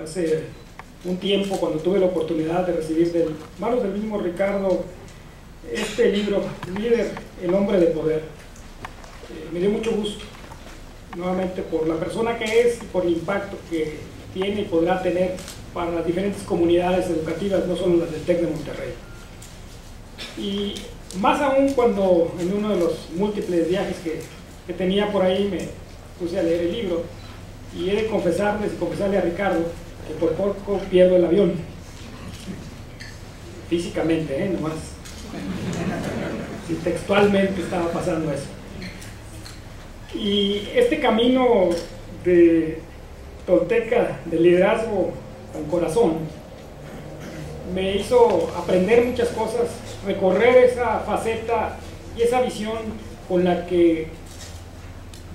hace un tiempo cuando tuve la oportunidad de recibir de manos del mismo Ricardo este libro, Líder, el hombre de poder. Me dio mucho gusto, nuevamente por la persona que es y por el impacto que tiene y podrá tener para las diferentes comunidades educativas, no solo las del TEC de Monterrey. Y más aún cuando en uno de los múltiples viajes que tenía por ahí me puse a leer el libro, y he de confesarle a Ricardo que por poco pierdo el avión, físicamente, nomás, si textualmente estaba pasando eso. Y este camino de tolteca, de liderazgo con corazón, me hizo aprender muchas cosas, recorrer esa faceta y esa visión con la que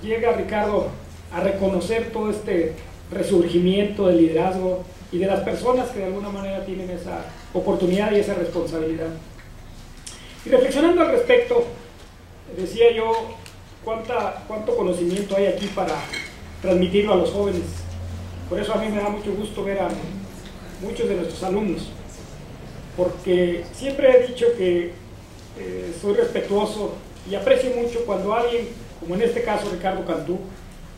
llega Ricardo a reconocer todo este resurgimiento del liderazgo y de las personas que de alguna manera tienen esa oportunidad y esa responsabilidad. Y reflexionando al respecto, decía yo cuánto conocimiento hay aquí para transmitirlo a los jóvenes. Por eso a mí me da mucho gusto ver a muchos de nuestros alumnos, porque siempre he dicho que soy respetuoso y aprecio mucho cuando alguien, como en este caso Ricardo Cantú,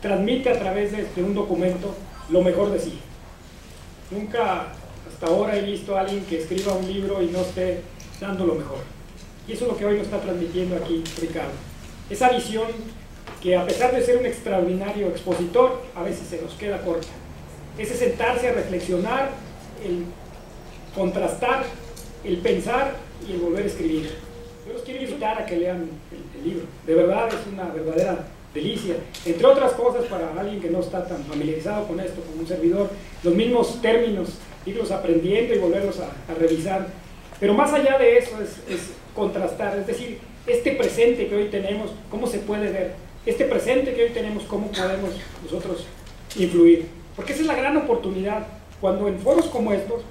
transmite a través de un documento lo mejor de sí. Nunca hasta ahora he visto a alguien que escriba un libro y no esté dando lo mejor. Y eso es lo que hoy nos está transmitiendo aquí Ricardo. Esa visión que, a pesar de ser un extraordinario expositor, a veces se nos queda corta. Ese sentarse a reflexionar, el contrastar, el pensar y el volver a escribir. Yo los quiero invitar a que lean el libro. De verdad es una verdadera delicia. Entre otras cosas, para alguien que no está tan familiarizado con esto como un servidor, los mismos términos, irlos aprendiendo y volverlos a revisar. Pero más allá de eso es contrastar, es decir, este presente que hoy tenemos, ¿cómo se puede ver? Este presente que hoy tenemos, ¿cómo podemos nosotros influir? Porque esa es la gran oportunidad, cuando en foros como estos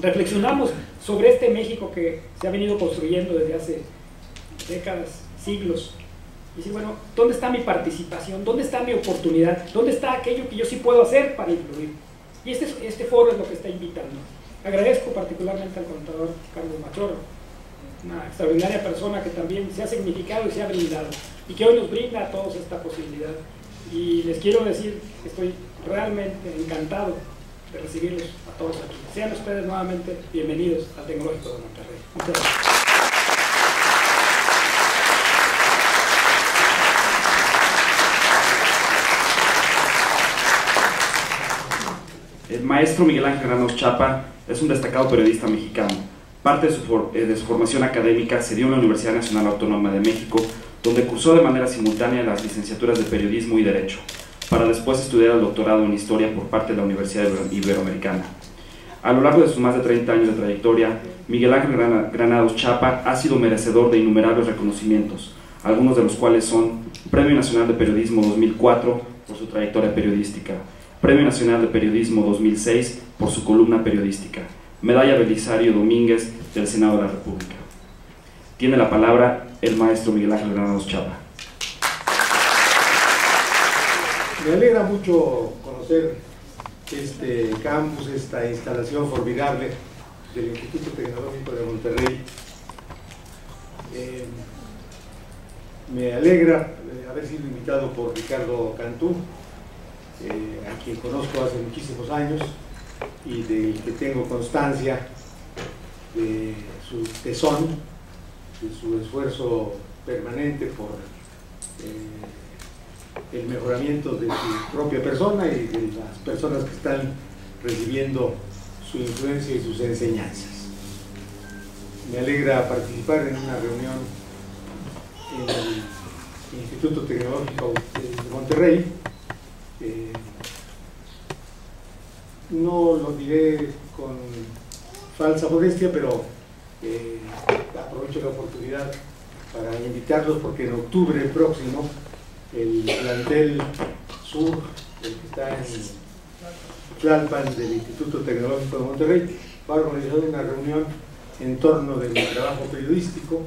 reflexionamos sobre este México que se ha venido construyendo desde hace décadas, siglos. Y decir, bueno, ¿dónde está mi participación? ¿Dónde está mi oportunidad? ¿Dónde está aquello que yo sí puedo hacer para influir? Y este foro es lo que está invitando. Agradezco particularmente al contador Carlos Machorro, una extraordinaria persona que también se ha significado y se ha brindado, y que hoy nos brinda a todos esta posibilidad. Y les quiero decir que estoy realmente encantado de recibirlos a todos aquí. Sean ustedes nuevamente bienvenidos al Tecnológico de Monterrey. Muchas gracias. El maestro Miguel Ángel Granados Chapa es un destacado periodista mexicano. Parte de su formación académica se dio en la Universidad Nacional Autónoma de México, donde cursó de manera simultánea las licenciaturas de Periodismo y Derecho, para después estudiar el doctorado en Historia por parte de la Universidad Iberoamericana. A lo largo de sus más de 30 años de trayectoria, Miguel Ángel Granados Chapa ha sido merecedor de innumerables reconocimientos, algunos de los cuales son Premio Nacional de Periodismo 2004 por su trayectoria periodística, Premio Nacional de Periodismo 2006 por su columna periodística, Medalla Belisario Domínguez del Senado de la República. Tiene la palabra el maestro Miguel Ángel Granados Chapa. Me alegra mucho conocer este campus, esta instalación formidable del Instituto Tecnológico de Monterrey. Me alegra haber sido invitado por Ricardo Cantú, a quien conozco hace muchísimos años y del que tengo constancia de su tesón, de su esfuerzo permanente por el mejoramiento de su propia persona y de las personas que están recibiendo su influencia y sus enseñanzas. Me alegra participar en una reunión en el Instituto Tecnológico de Monterrey. No lo diré con falsa modestia, pero aprovecho la oportunidad para invitarlos porque en octubre próximo el plantel sur, el que está en Tlalpan del Instituto Tecnológico de Monterrey, va a organizar una reunión en torno de mi trabajo periodístico,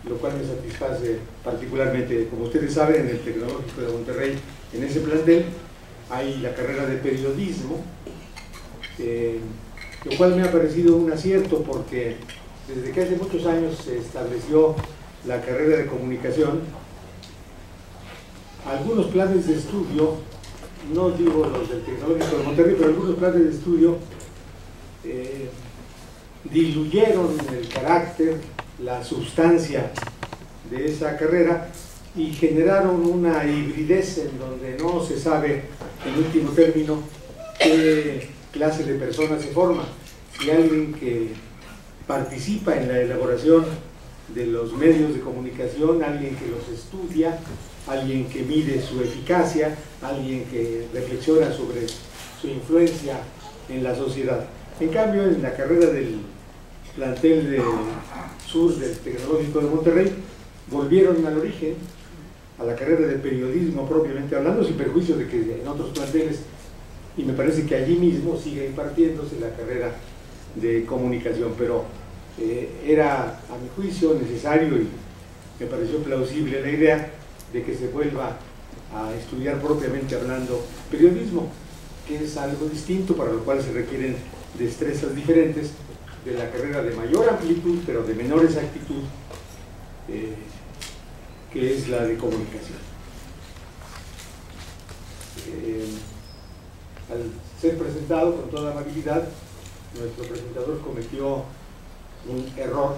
lo cual me satisface particularmente. Como ustedes saben, en el Tecnológico de Monterrey, en ese plantel, hay la carrera de periodismo, lo cual me ha parecido un acierto porque desde que hace muchos años se estableció la carrera de comunicación, algunos planes de estudio, no digo los del Tecnológico de Monterrey, pero algunos planes de estudio diluyeron el carácter, la sustancia de esa carrera y generaron una hibridez en donde no se sabe, en último término, qué clase de persona se forma. Si alguien que participa en la elaboración de los medios de comunicación, alguien que los estudia, alguien que mide su eficacia, alguien que reflexiona sobre su influencia en la sociedad. En cambio, en la carrera del plantel de sur del Tecnológico de Monterrey, volvieron al origen, a la carrera de periodismo propiamente hablando, sin perjuicio de que en otros planteles, y me parece que allí mismo sigue impartiéndose la carrera de comunicación, pero era a mi juicio necesario y me pareció plausible la idea de que se vuelva a estudiar propiamente hablando periodismo, que es algo distinto, para lo cual se requieren destrezas diferentes de la carrera de mayor amplitud pero de menor exactitud, que es la de comunicación. Al ser presentado con toda amabilidad, nuestro presentador cometió un error,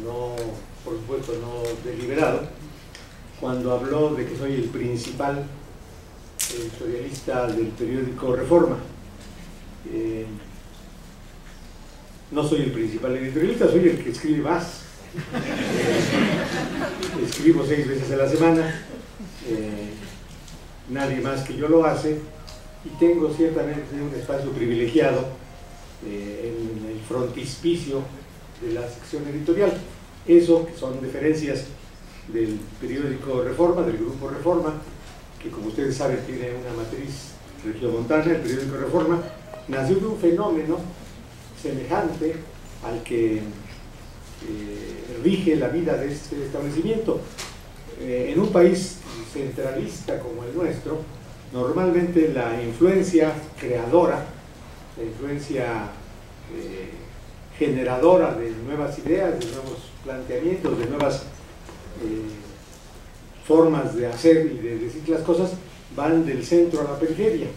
no, por supuesto no deliberado, cuando habló de que soy el principal editorialista del periódico Reforma. No soy el principal editorialista, soy el que escribe más. Escribo 6 veces a la semana, nadie más que yo lo hace, y tengo ciertamente un espacio privilegiado en el frontispicio de la sección editorial. Eso, que son diferencias del periódico Reforma, del grupo Reforma, que como ustedes saben tiene una matriz regiomontana. El periódico Reforma nació de un fenómeno semejante al que rige la vida de este establecimiento. En un país centralista como el nuestro, normalmente la influencia creadora, la influencia generadora de nuevas ideas, de nuevos planteamientos, de nuevas formas de hacer y de decir las cosas, van del centro a la periferia.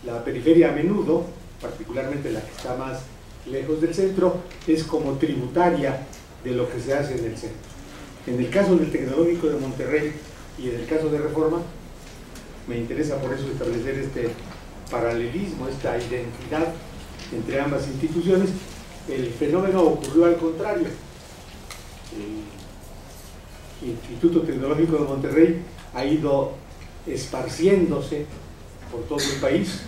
La periferia a menudo, particularmente la que está más lejos del centro, es como tributaria de lo que se hace en el centro. En el caso del Tecnológico de Monterrey y en el caso de Reforma, me interesa por eso establecer este paralelismo, esta identidad entre ambas instituciones. El fenómeno ocurrió al contrario. El Instituto Tecnológico de Monterrey ha ido esparciéndose por todo el país.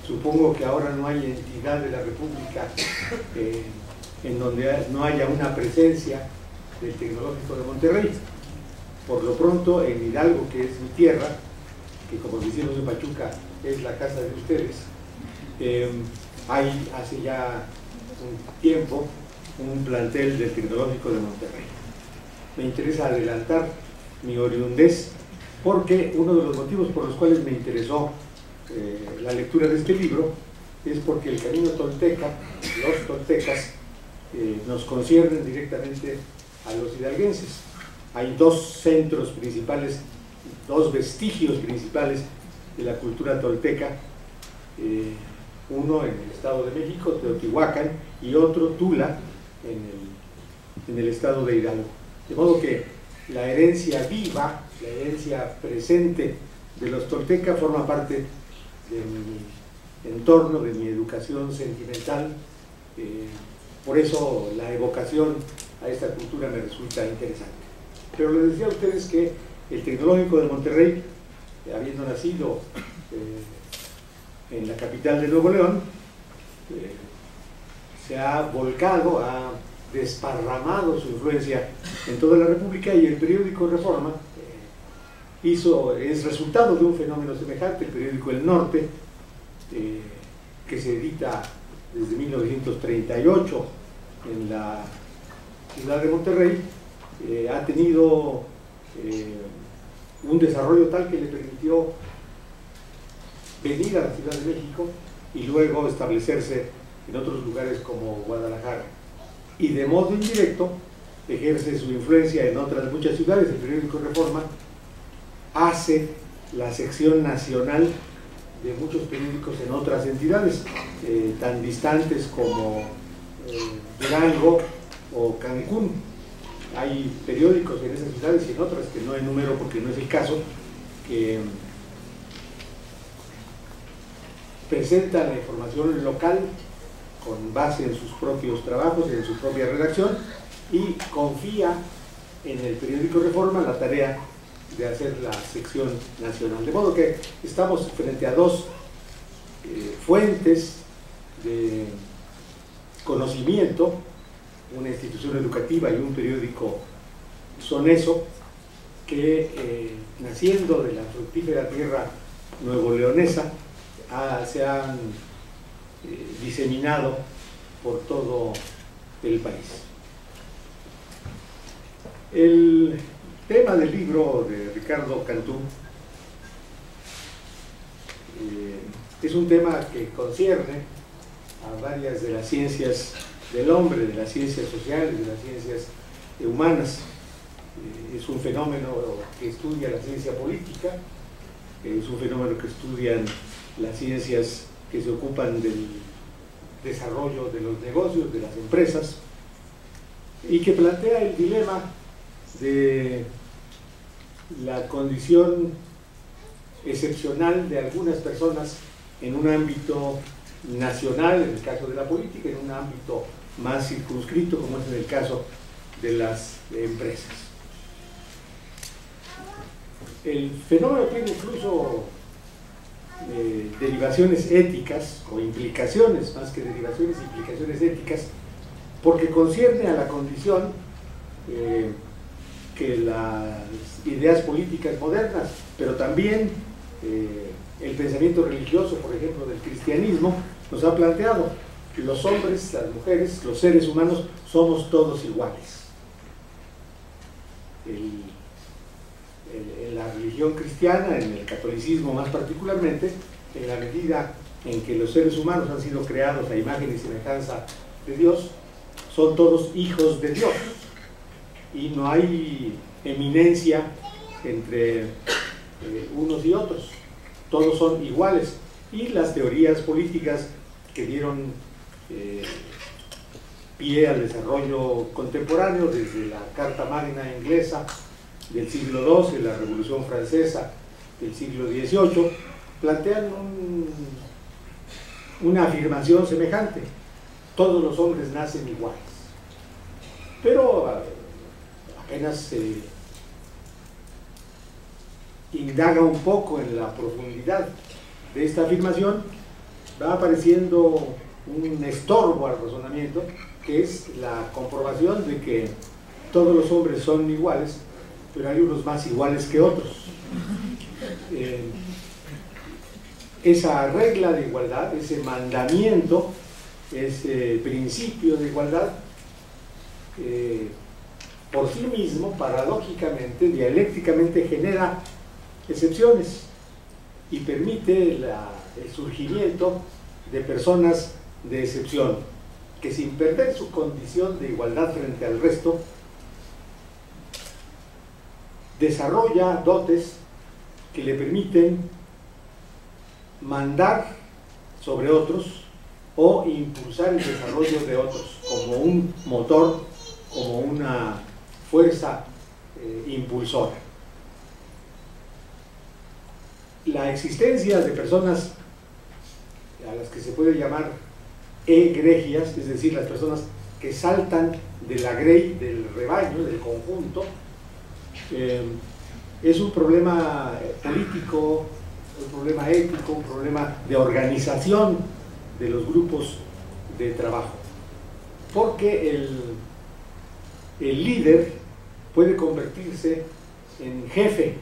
Supongo que ahora no hay entidad de la República en donde no haya una presencia del Tecnológico de Monterrey. Por lo pronto, en Hidalgo, que es mi tierra, que como decimos en Pachuca es la casa de ustedes, hay hace ya un tiempo un plantel del Tecnológico de Monterrey. Me interesa adelantar mi oriundez porque uno de los motivos por los cuales me interesó la lectura de este libro es porque el camino tolteca, los toltecas, nos conciernen directamente a los hidalguenses. Hay dos centros principales, dos vestigios principales de la cultura tolteca, uno en el Estado de México, Teotihuacán, y otro, Tula, en el Estado de Hidalgo. De modo que la herencia viva, la herencia presente de los toltecas forma parte de mi entorno, de mi educación sentimental. Por eso la evocación a esta cultura me resulta interesante. Pero les decía a ustedes que el Tecnológico de Monterrey, habiendo nacido en la capital de Nuevo León, se ha volcado, ha desparramado su influencia en toda la República, y el periódico Reforma es resultado de un fenómeno semejante. El periódico El Norte, que se edita desde 1938 en la ciudad de Monterrey, ha tenido un desarrollo tal que le permitió venir a la Ciudad de México y luego establecerse en otros lugares como Guadalajara. Y de modo indirecto ejerce su influencia en otras muchas ciudades. El periódico Reforma hace la sección nacional de muchos periódicos en otras entidades, tan distantes como Durango o Cancún. Hay periódicos en esas ciudades y en otras que no enumero porque no es el caso, que presentan la información local con base en sus propios trabajos, en su propia redacción, y confía en el periódico Reforma la tarea de hacer la sección nacional. De modo que estamos frente a dos fuentes de conocimiento, una institución educativa y un periódico son eso, que naciendo de la fructífera tierra nuevoleonesa se han diseminado por todo el país. El tema del libro de Ricardo Cantú es un tema que concierne a varias de las ciencias del hombre, de las ciencias sociales, de las ciencias humanas. Es un fenómeno que estudia la ciencia política, es un fenómeno que estudian las ciencias que se ocupan del desarrollo de los negocios, de las empresas, y que plantea el dilema de la condición excepcional de algunas personas en un ámbito nacional, en el caso de la política, en un ámbito más circunscrito, como es en el caso de las empresas. El fenómeno tiene incluso derivaciones éticas, o implicaciones, más que derivaciones, implicaciones éticas, porque concierne a la condición que las ideas políticas modernas, pero también el pensamiento religioso, por ejemplo, del cristianismo, nos ha planteado que los hombres, las mujeres, los seres humanos, somos todos iguales. En la religión cristiana, en el catolicismo más particularmente, en la medida en que los seres humanos han sido creados a imagen y semejanza de Dios, son todos hijos de Dios y no hay eminencia entre unos y otros, todos son iguales. Y las teorías políticas que dieron pie al desarrollo contemporáneo, desde la Carta Magna inglesa del siglo XII, la Revolución Francesa del siglo XVIII, plantean una afirmación semejante: todos los hombres nacen iguales. Pero apenas se indaga un poco en la profundidad de esta afirmación, va apareciendo un estorbo al razonamiento, que es la comprobación de que todos los hombres son iguales, pero hay unos más iguales que otros. Esa regla de igualdad, ese mandamiento, ese principio de igualdad, por sí mismo, paradójicamente, dialécticamente, genera excepciones y permite el surgimiento de personas de excepción, que sin perder su condición de igualdad frente al resto, desarrolla dotes que le permiten mandar sobre otros o impulsar el desarrollo de otros, como un motor, como una fuerza impulsora. La existencia de personas a las que se puede llamar egregias, es decir, las personas que saltan de la grey, del rebaño, del conjunto, es un problema político, un problema ético, un problema de organización de los grupos de trabajo, porque el líder puede convertirse en jefe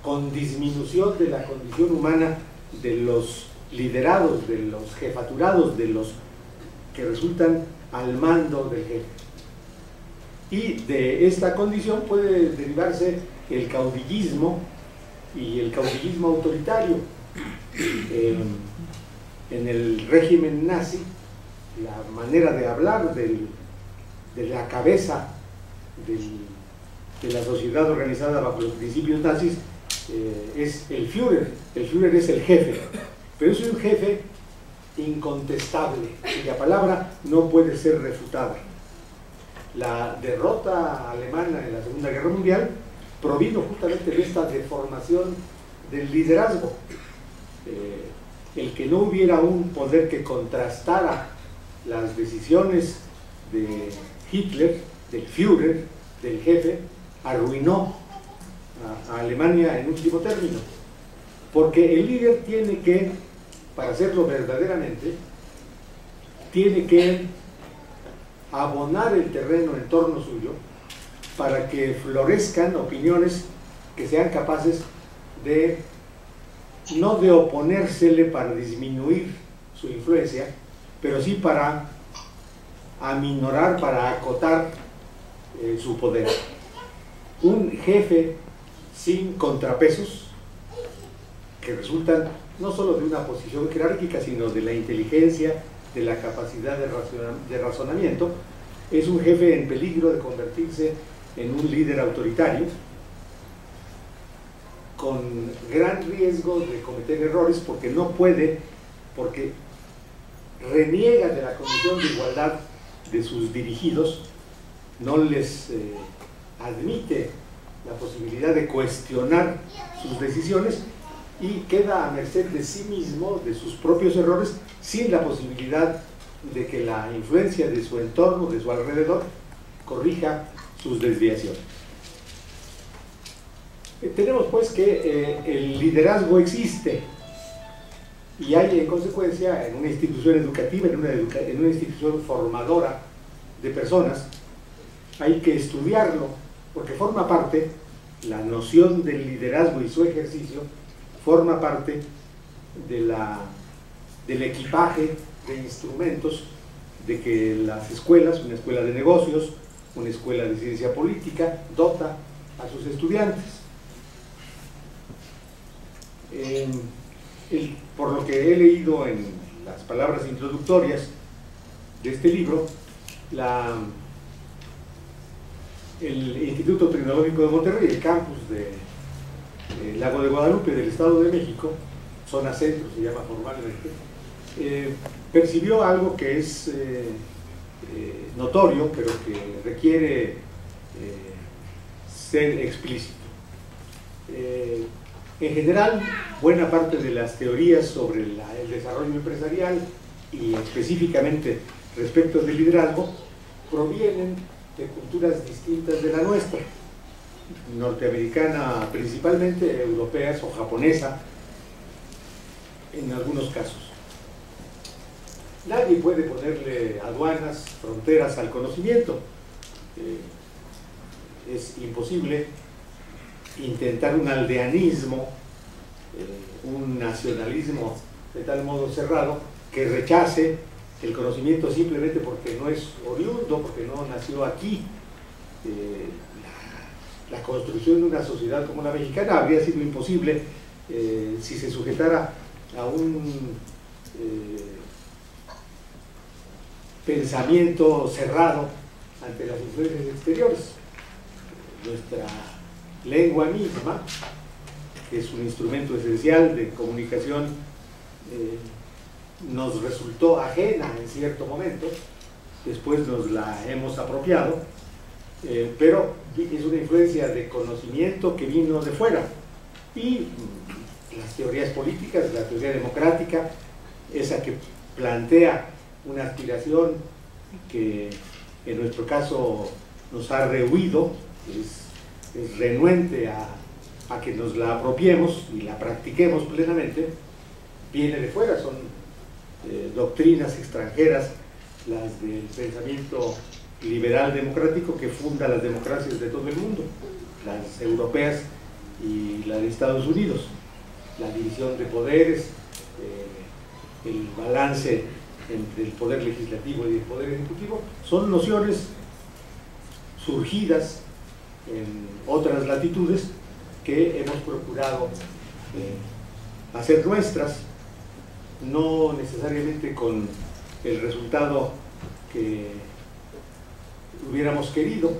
con disminución de la condición humana de los liderados, de los jefaturados, de los que resultan al mando del jefe. Y de esta condición puede derivarse el caudillismo y el caudillismo autoritario. en el régimen nazi, la manera de hablar de la cabeza de la sociedad organizada bajo los principios nazis es el Führer. El Führer es el jefe, pero es un jefe incontestable, cuya palabra no puede ser refutada. La derrota alemana en la Segunda Guerra Mundial provino justamente de esta deformación del liderazgo. El que no hubiera un poder que contrastara las decisiones de Hitler, del Führer, del jefe, arruinó a Alemania en último término, porque el líder tiene que, para hacerlo verdaderamente, tiene que abonar el terreno en torno suyo para que florezcan opiniones que sean capaces de, no de oponérsele para disminuir su influencia, pero sí para aminorar, para acotar su poder. Un jefe sin contrapesos, que resultan no solo de una posición jerárquica, sino de la inteligencia, de la capacidad de razonamiento, es un jefe en peligro de convertirse en un líder autoritario, con gran riesgo de cometer errores, porque no puede, porque reniega de la condición de igualdad de sus dirigidos, no les admite la posibilidad de cuestionar sus decisiones y queda a merced de sí mismo, de sus propios errores, sin la posibilidad de que la influencia de su entorno, de su alrededor, corrija sus desviaciones. Tenemos pues que el liderazgo existe y hay en consecuencia en una institución educativa, en una institución formadora de personas, hay que estudiarlo porque forma parte, la noción del liderazgo y su ejercicio forma parte del equipaje de instrumentos de que las escuelas, una escuela de negocios, una escuela de ciencia política, dota a sus estudiantes. Por lo que he leído en las palabras introductorias de este libro, el Instituto Tecnológico de Monterrey, el campus de Lago de Guadalupe del Estado de México, zona centro se llama formalmente, percibió algo que es notorio, pero que requiere ser explícito. En general, buena parte de las teorías sobre el desarrollo empresarial y específicamente respecto del liderazgo provienen de culturas distintas de la nuestra, norteamericana principalmente, europeas o japonesa en algunos casos. Nadie puede ponerle aduanas, fronteras al conocimiento. Es imposible intentar un aldeanismo, un nacionalismo de tal modo cerrado que rechace el conocimiento simplemente porque no es oriundo, porque no nació aquí. La construcción de una sociedad como la mexicana habría sido imposible si se sujetara a un pensamiento cerrado ante las influencias exteriores. Nuestra lengua misma, que es un instrumento esencial de comunicación, nos resultó ajena en cierto momento, después nos la hemos apropiado, pero es una influencia de conocimiento que vino de fuera. Y las teorías políticas, la teoría democrática, esa que plantea una aspiración que en nuestro caso nos ha rehuido, es renuente a que nos la apropiemos y la practiquemos plenamente, viene de fuera, son doctrinas extranjeras, las del pensamiento liberal democrático que funda las democracias de todo el mundo, las europeas y la de Estados Unidos, la división de poderes, el balance entre el poder legislativo y el poder ejecutivo, son nociones surgidas en otras latitudes que hemos procurado hacer nuestras no necesariamente con el resultado que hubiéramos querido.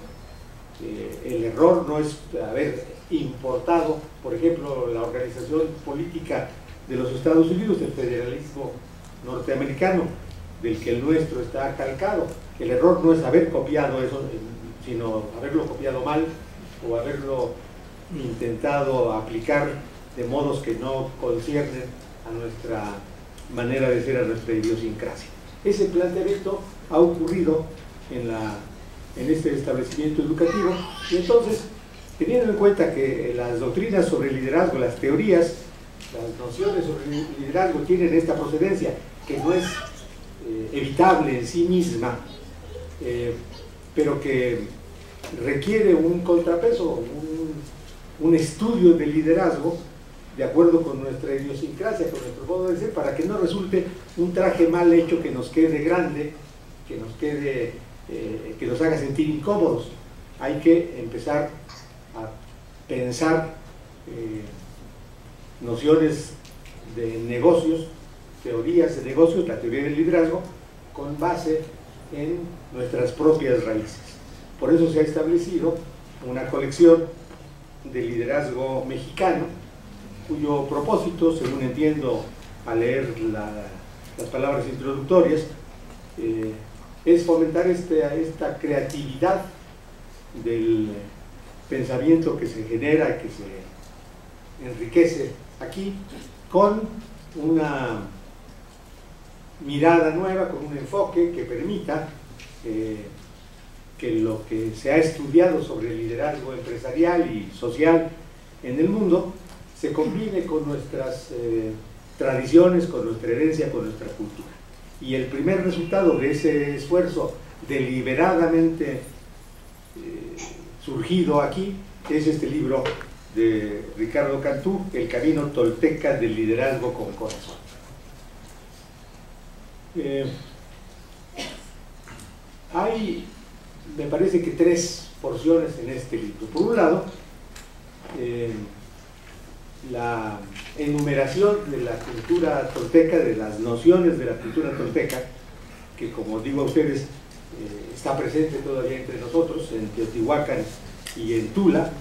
El error no es haber importado, por ejemplo, la organización política de los Estados Unidos, el federalismo norteamericano, del que el nuestro está calcado. El error no es haber copiado eso, sino haberlo copiado mal o haberlo intentado aplicar de modos que no conciernen a nuestra manera de ser, a nuestra idiosincrasia. Ese planteamiento ha ocurrido en este establecimiento educativo, y entonces, teniendo en cuenta que las doctrinas sobre liderazgo, las teorías, las nociones sobre liderazgo tienen esta procedencia, que no es evitable en sí misma, pero que requiere un contrapeso, un estudio del liderazgo de acuerdo con nuestra idiosincrasia, con nuestro modo de ser, para que no resulte un traje mal hecho que nos quede grande, que nos haga sentir incómodos. Hay que empezar a pensar nociones de negocios, teorías de negocios, la teoría del liderazgo, con base en nuestras propias raíces. Por eso se ha establecido una colección de liderazgo mexicano, cuyo propósito, según entiendo al leer las palabras introductorias, es fomentar esta creatividad del pensamiento que se genera, que se enriquece aquí, con una mirada nueva, con un enfoque que permita que lo que se ha estudiado sobre el liderazgo empresarial y social en el mundo se combine con nuestras tradiciones, con nuestra herencia, con nuestra cultura. Y el primer resultado de ese esfuerzo deliberadamente surgido aquí es este libro de Ricardo Cantú, El camino tolteca del liderazgo con corazón. Hay, me parece que, tres porciones en este libro. Por un lado, la enumeración de la cultura tolteca, de las nociones de la cultura tolteca, que, como digo a ustedes, está presente todavía entre nosotros, en Teotihuacán y en Tula,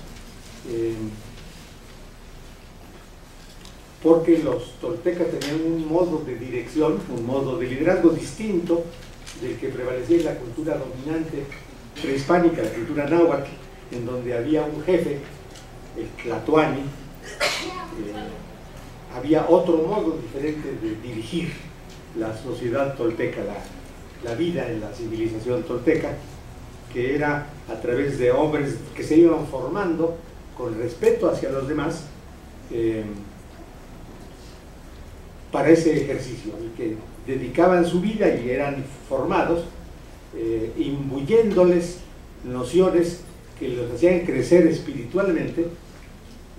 porque los toltecas tenían un modo de dirección, un modo de liderazgo distinto del que prevalecía en la cultura dominante prehispánica, la cultura náhuatl, en donde había un jefe, el tlatoani. Había otro modo diferente de dirigir la sociedad tolteca, la vida en la civilización tolteca, que era a través de hombres que se iban formando con respeto hacia los demás para ese ejercicio, y que dedicaban su vida y eran formados imbuyéndoles nociones que los hacían crecer espiritualmente,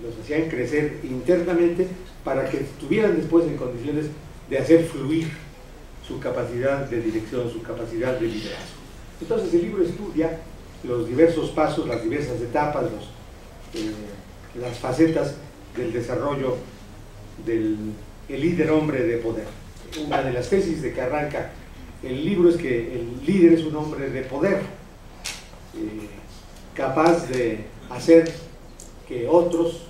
los hacían crecer internamente, para que estuvieran después en condiciones de hacer fluir su capacidad de dirección, su capacidad de liderazgo. Entonces el libro estudia los diversos pasos, las diversas etapas, las facetas del desarrollo del líder hombre de poder. Una de las tesis de que arranca el libro es que el líder es un hombre de poder, capaz de hacer que otros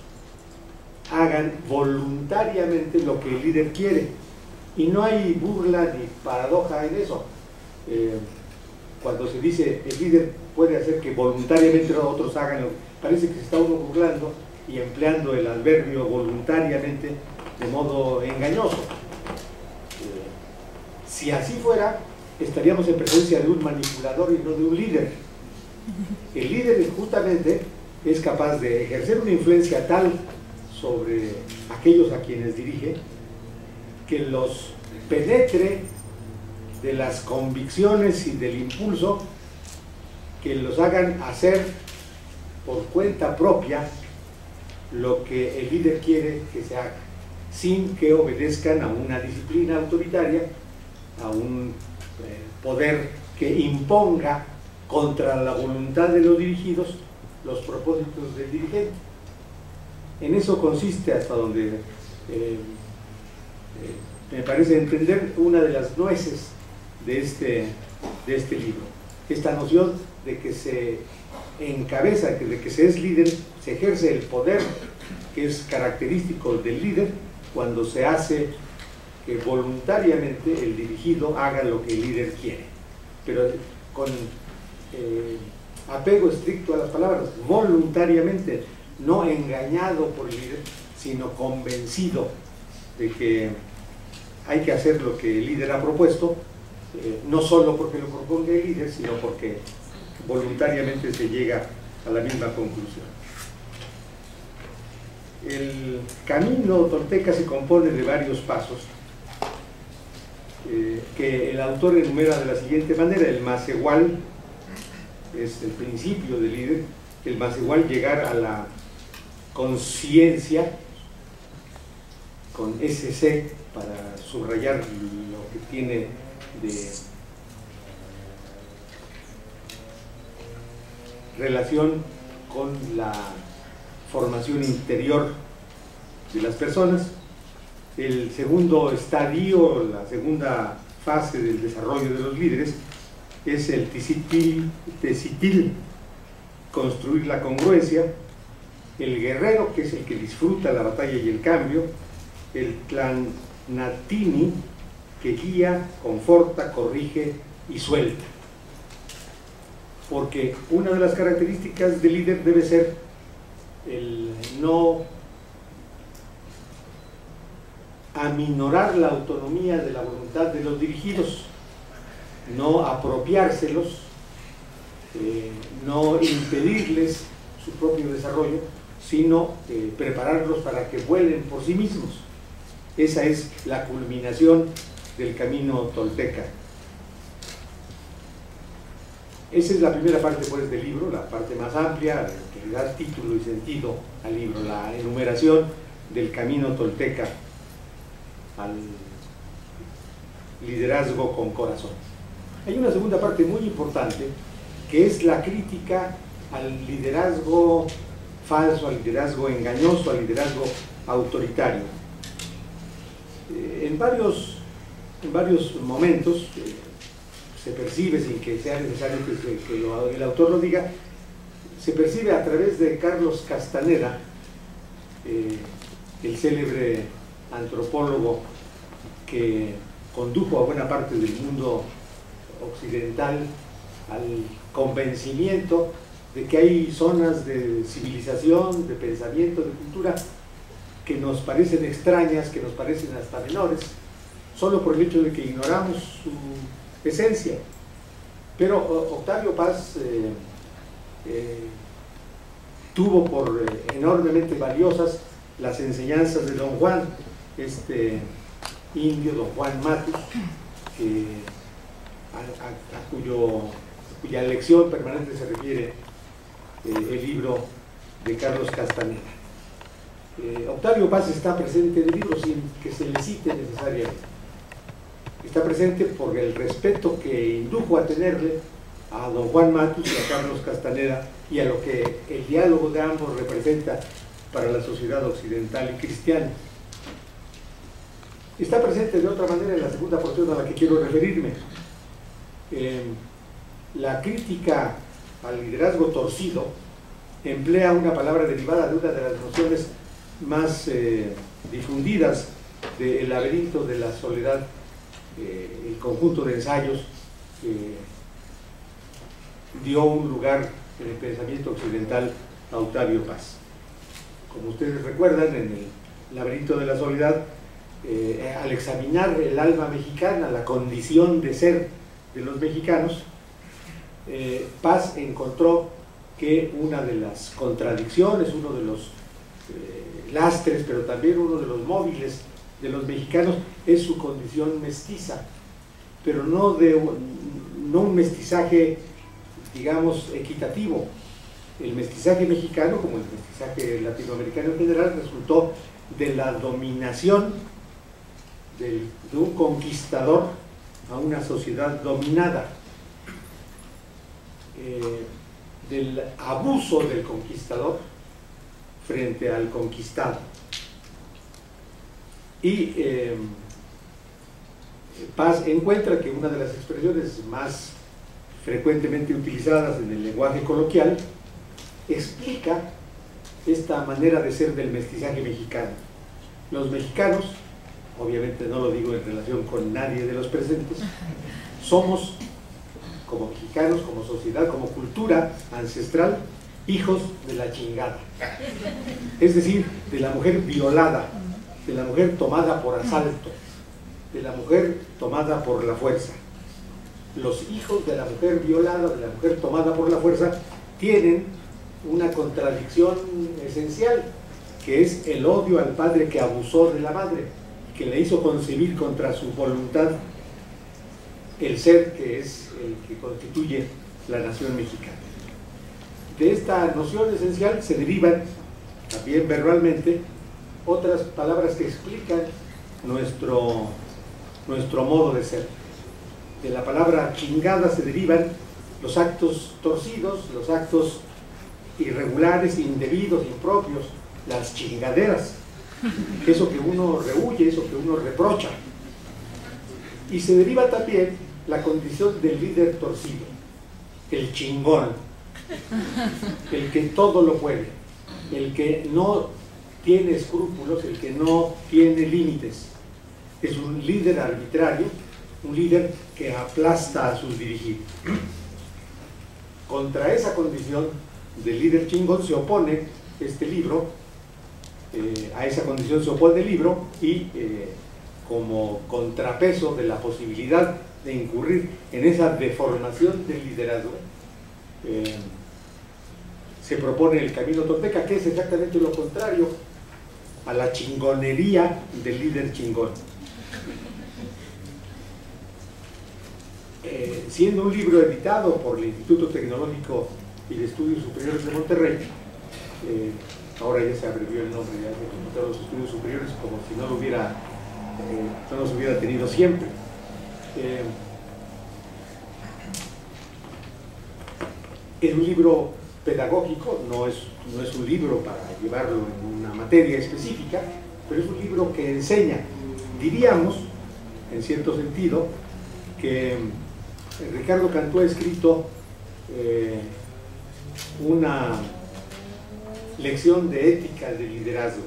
hagan voluntariamente lo que el líder quiere, y no hay burla ni paradoja en eso. Cuando se dice el líder puede hacer que voluntariamente otros hagan, parece que se está uno burlando y empleando el adverbio voluntariamente de modo engañoso. Si así fuera, estaríamos en presencia de un manipulador y no de un líder. El líder justamente es capaz de ejercer una influencia tal sobre aquellos a quienes dirige, que los penetre de las convicciones y del impulso, que los hagan hacer por cuenta propia lo que el líder quiere que se haga, sin que obedezcan a una disciplina autoritaria, a un poder que imponga contra la voluntad de los dirigidos los propósitos del dirigente. En eso consiste, hasta donde me parece entender una de las nueces de este libro. Esta noción de que se encabeza, de que se es líder, se ejerce el poder que es característico del líder cuando se hace que voluntariamente el dirigido haga lo que el líder quiere, pero con apego estricto a las palabras, voluntariamente, no engañado por el líder, sino convencido de que hay que hacer lo que el líder ha propuesto, no solo porque lo proponga el líder, sino porque voluntariamente se llega a la misma conclusión. El camino tolteca se compone de varios pasos que el autor enumera de la siguiente manera. El Macehual es el principio del líder. El Macehual, llegar a la conciencia, con SC para subrayar lo que tiene de relación con la formación interior de las personas. El segundo estadio, la segunda fase del desarrollo de los líderes, es el tecitil, construir la congruencia. El guerrero, que es el que disfruta la batalla y el cambio. El tlanatini, que guía, conforta, corrige y suelta. Porque una de las características del líder debe ser el no aminorar la autonomía de la voluntad de los dirigidos, no apropiárselos, no impedirles su propio desarrollo, sino prepararlos para que vuelen por sí mismos. Esa es la culminación del camino tolteca. Esa es la primera parte, pues, del libro, la parte más amplia, que le da título y sentido al libro, la enumeración del camino tolteca al liderazgo con corazón. Hay una segunda parte muy importante, que es la crítica al liderazgo falso, al liderazgo engañoso, al liderazgo autoritario. En varios momentos se percibe, sin que sea necesario que el autor lo diga, se percibe a través de Carlos Castaneda, el célebre antropólogo que condujo a buena parte del mundo occidental al convencimiento de que hay zonas de civilización, de pensamiento, de cultura que nos parecen extrañas, que nos parecen hasta menores, solo por el hecho de que ignoramos su esencia. Pero Octavio Paz tuvo por enormemente valiosas las enseñanzas de don Juan, este indio, don Juan Matus, a cuya lección permanente se refiere el libro de Carlos Castaneda. Octavio Paz está presente en el libro sin que se le cite necesariamente. Está presente por el respeto que indujo a tenerle a don Juan Matus y a Carlos Castaneda y a lo que el diálogo de ambos representa para la sociedad occidental y cristiana. Está presente de otra manera en la segunda porción a la que quiero referirme. La crítica al liderazgo torcido emplea una palabra derivada de una de las nociones más difundidas del laberinto de la soledad, el conjunto de ensayos que dio un lugar en el pensamiento occidental a Octavio Paz. Como ustedes recuerdan, en el laberinto de la soledad, al examinar el alma mexicana, la condición de ser de los mexicanos, Paz encontró que una de las contradicciones, uno de los lastres, pero también uno de los móviles de los mexicanos es su condición mestiza, pero no un mestizaje, digamos, equitativo. El mestizaje mexicano, como el mestizaje latinoamericano en general, resultó de la dominación de un conquistador a una sociedad dominada, del abuso del conquistador frente al conquistado. Y Paz encuentra que una de las expresiones más frecuentemente utilizadas en el lenguaje coloquial explica esta manera de ser del mestizaje mexicano. Los mexicanos, obviamente no lo digo en relación con nadie de los presentes, somos, como mexicanos, como sociedad, como cultura ancestral, hijos de la chingada. Es decir, de la mujer violada, de la mujer tomada por asalto, de la mujer tomada por la fuerza. Los hijos de la mujer violada, de la mujer tomada por la fuerza, tienen una contradicción esencial, que es el odio al padre que abusó de la madre, que le hizo concebir contra su voluntad el ser que es el que constituye la nación mexicana. De esta noción esencial se derivan, también verbalmente, otras palabras que explican nuestro modo de ser. De la palabra chingada se derivan los actos torcidos, los actos irregulares, indebidos, impropios, las chingaderas, eso que uno rehúye, eso que uno reprocha. Y se deriva también la condición del líder torcido, el chingón, el que todo lo puede, el que no tiene escrúpulos, el que no tiene límites. Es un líder arbitrario, un líder que aplasta a sus dirigidos. Contra esa condición del líder chingón se opone este libro, a esa condición se opone el libro, y como contrapeso de la posibilidad de incurrir en esa deformación del liderazgo, se propone el camino tolteca, que es exactamente lo contrario a la chingonería del líder chingón. Siendo un libro editado por el Instituto Tecnológico y de Estudios Superiores de Monterrey, ahora ya se abrevió el nombre, ya se Instituto de los Estudios Superiores, como si no lo hubiera, no los hubiera tenido siempre. Es un libro pedagógico, no es un libro para llevarlo en una materia específica, pero es un libro que enseña. Diríamos, en cierto sentido, que Ricardo Cantú ha escrito una lección de ética de liderazgo.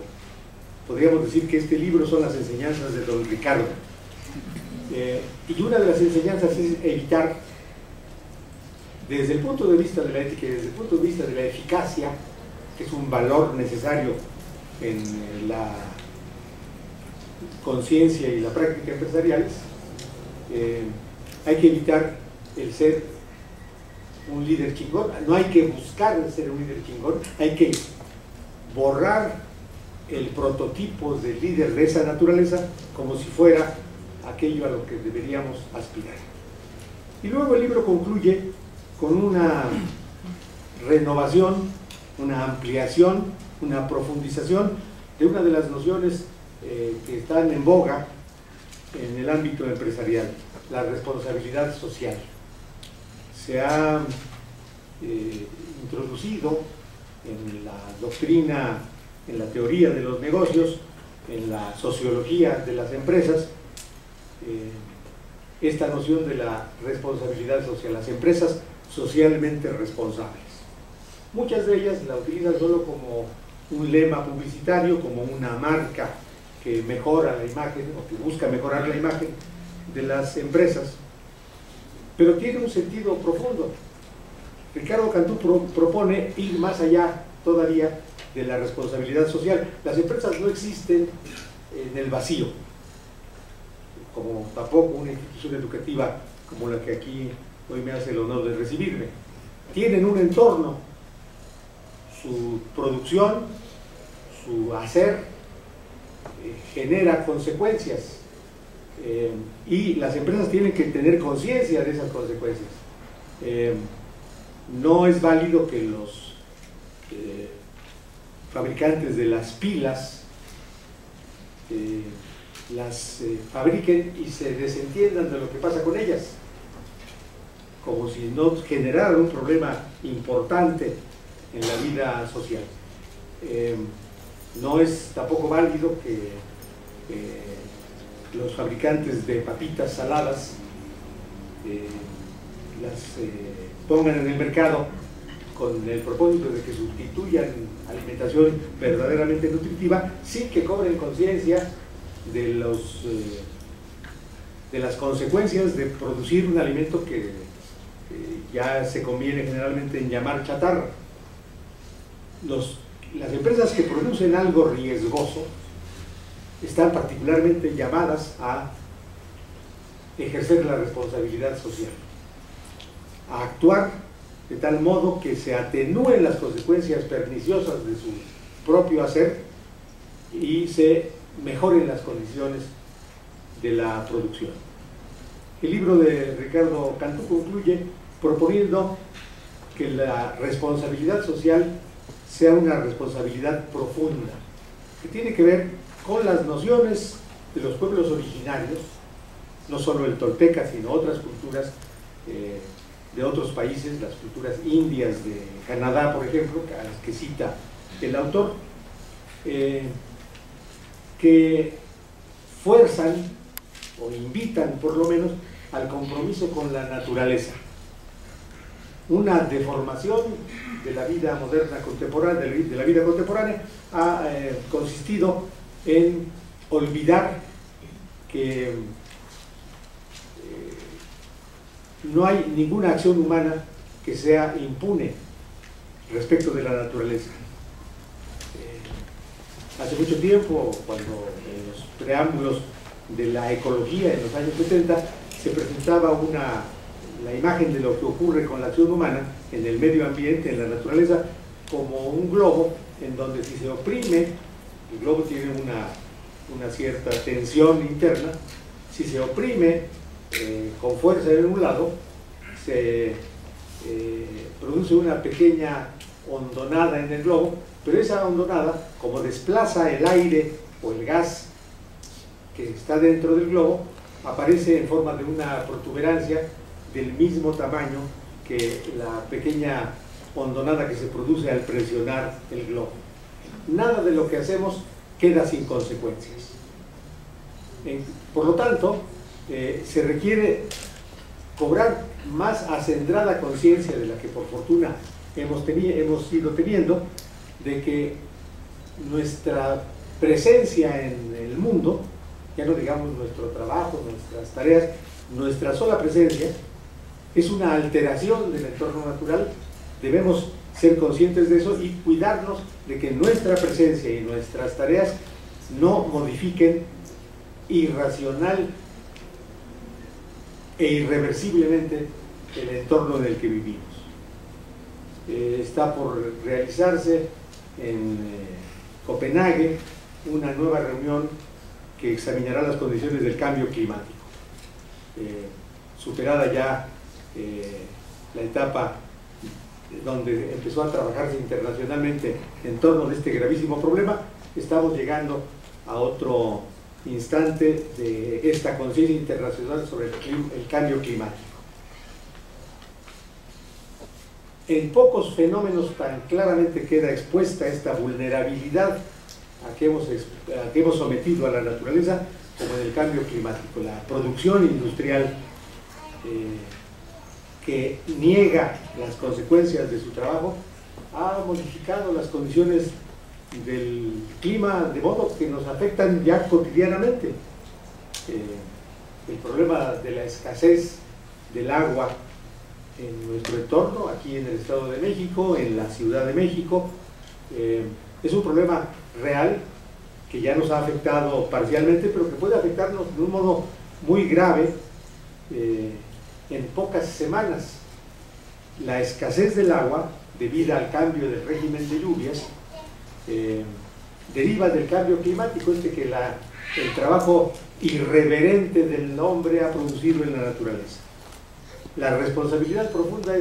Podríamos decir que este libro son las enseñanzas de don Ricardo. Y una de las enseñanzas es evitar, desde el punto de vista de la ética y desde el punto de vista de la eficacia, que es un valor necesario en la conciencia y la práctica empresariales, hay que evitar el ser un líder chingón. No hay que buscar el ser un líder chingón, hay que borrar el prototipo de líder de esa naturaleza como si fuera aquello a lo que deberíamos aspirar. Y luego el libro concluye con una renovación, una ampliación, una profundización de una de las nociones que están en boga en el ámbito empresarial, la responsabilidad social. Se ha introducido en la doctrina, en la teoría de los negocios, en la sociología de las empresas, esta noción de la responsabilidad social, las empresas socialmente responsables. Muchas de ellas la utilizan solo como un lema publicitario, como una marca que mejora la imagen o que busca mejorar la imagen de las empresas, pero tiene un sentido profundo. Ricardo Cantú propone ir más allá todavía de la responsabilidad social. Las empresas no existen en el vacío, como tampoco una institución educativa como la que aquí hoy me hace el honor de recibirme. Tienen un entorno, su producción, su hacer genera consecuencias, y las empresas tienen que tener conciencia de esas consecuencias. No es válido que los fabricantes de las pilas las fabriquen y se desentiendan de lo que pasa con ellas, como si no generaran un problema importante en la vida social. No es tampoco válido que los fabricantes de papitas saladas las pongan en el mercado con el propósito de que sustituyan alimentación verdaderamente nutritiva, sin que cobren conciencia de las consecuencias de producir un alimento que ya se conviene generalmente en llamar chatarra. Las empresas que producen algo riesgoso están particularmente llamadas a ejercer la responsabilidad social, a actuar de tal modo que se atenúen las consecuencias perniciosas de su propio hacer y se mejoren las condiciones de la producción. El libro de Ricardo Cantú concluye proponiendo que la responsabilidad social sea una responsabilidad profunda, que tiene que ver con las nociones de los pueblos originarios, no solo el tolteca, sino otras culturas de otros países, las culturas indias de Canadá, por ejemplo, a las que cita el autor, que fuerzan o invitan por lo menos al compromiso con la naturaleza. Una deformación de la vida moderna contemporánea, de la vida contemporánea, ha consistido en olvidar que no hay ninguna acción humana que sea impune respecto de la naturaleza. Hace mucho tiempo, cuando en los preámbulos de la ecología en los años 70 se presentaba la imagen de lo que ocurre con la acción humana en el medio ambiente, en la naturaleza, como un globo en donde si se oprime, el globo tiene una cierta tensión interna, si se oprime con fuerza en un lado, se produce una pequeña hondonada en el globo, pero esa hondonada, como desplaza el aire o el gas que está dentro del globo, aparece en forma de una protuberancia del mismo tamaño que la pequeña hondonada que se produce al presionar el globo. Nada de lo que hacemos queda sin consecuencias. Por lo tanto, se requiere cobrar más acendrada conciencia de la que por fortuna hemos ido teniendo, de que nuestra presencia en el mundo, ya no digamos nuestro trabajo, nuestras tareas, nuestra sola presencia es una alteración del entorno natural. Debemos ser conscientes de eso y cuidarnos de que nuestra presencia y nuestras tareas no modifiquen irracional e irreversiblemente el entorno en el que vivimos. Está por realizarse en Copenhague una nueva reunión que examinará las condiciones del cambio climático. Superada ya la etapa donde empezó a trabajarse internacionalmente en torno de este gravísimo problema, estamos llegando a otro instante de esta conciencia internacional sobre el cambio climático. En pocos fenómenos tan claramente queda expuesta esta vulnerabilidad a que hemos sometido a la naturaleza como en el cambio climático. La producción industrial que niega las consecuencias de su trabajo ha modificado las condiciones del clima de modo que nos afectan ya cotidianamente. El problema de la escasez del agua en nuestro entorno, aquí en el Estado de México, en la Ciudad de México, es un problema real que ya nos ha afectado parcialmente, pero que puede afectarnos de un modo muy grave en pocas semanas. La escasez del agua, debido al cambio del régimen de lluvias, deriva del cambio climático, que el trabajo irreverente del hombre ha producido en la naturaleza. La responsabilidad profunda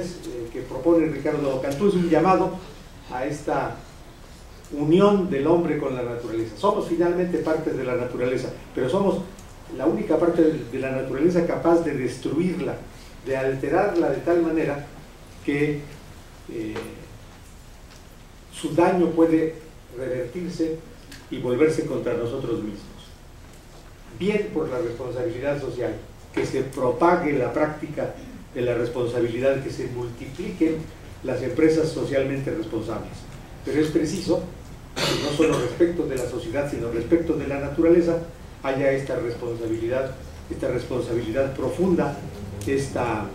que propone Ricardo Cantú es un llamado a esta unión del hombre con la naturaleza. Somos finalmente parte de la naturaleza, pero somos la única parte de la naturaleza capaz de destruirla, de alterarla de tal manera que su daño puede revertirse y volverse contra nosotros mismos. bien por la responsabilidad social, que se propague la práctica de la responsabilidad, que se multipliquen las empresas socialmente responsables. Pero es preciso que no solo respecto de la sociedad, sino respecto de la naturaleza, haya esta responsabilidad profunda,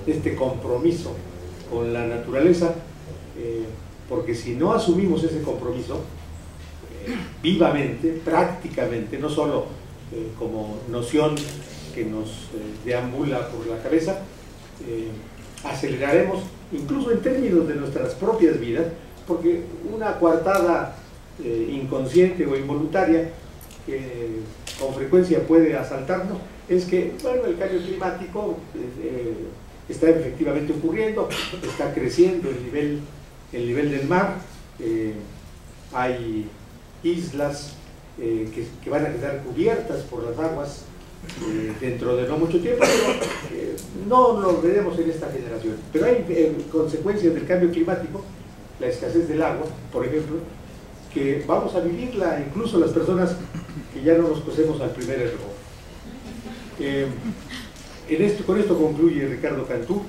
este compromiso con la naturaleza, porque si no asumimos ese compromiso vivamente, prácticamente, no solo como noción que nos deambula por la cabeza, aceleraremos, incluso en términos de nuestras propias vidas, porque una coartada inconsciente o involuntaria que con frecuencia puede asaltarnos es que, bueno, el cambio climático está efectivamente ocurriendo, está creciendo el nivel del mar, hay islas que van a quedar cubiertas por las aguas dentro de no mucho tiempo, pero no lo veremos en esta generación. Pero hay consecuencias del cambio climático, la escasez del agua, por ejemplo, que vamos a vivirla incluso las personas que ya no nos cosemos al primer error. Con esto concluye Ricardo Cantú,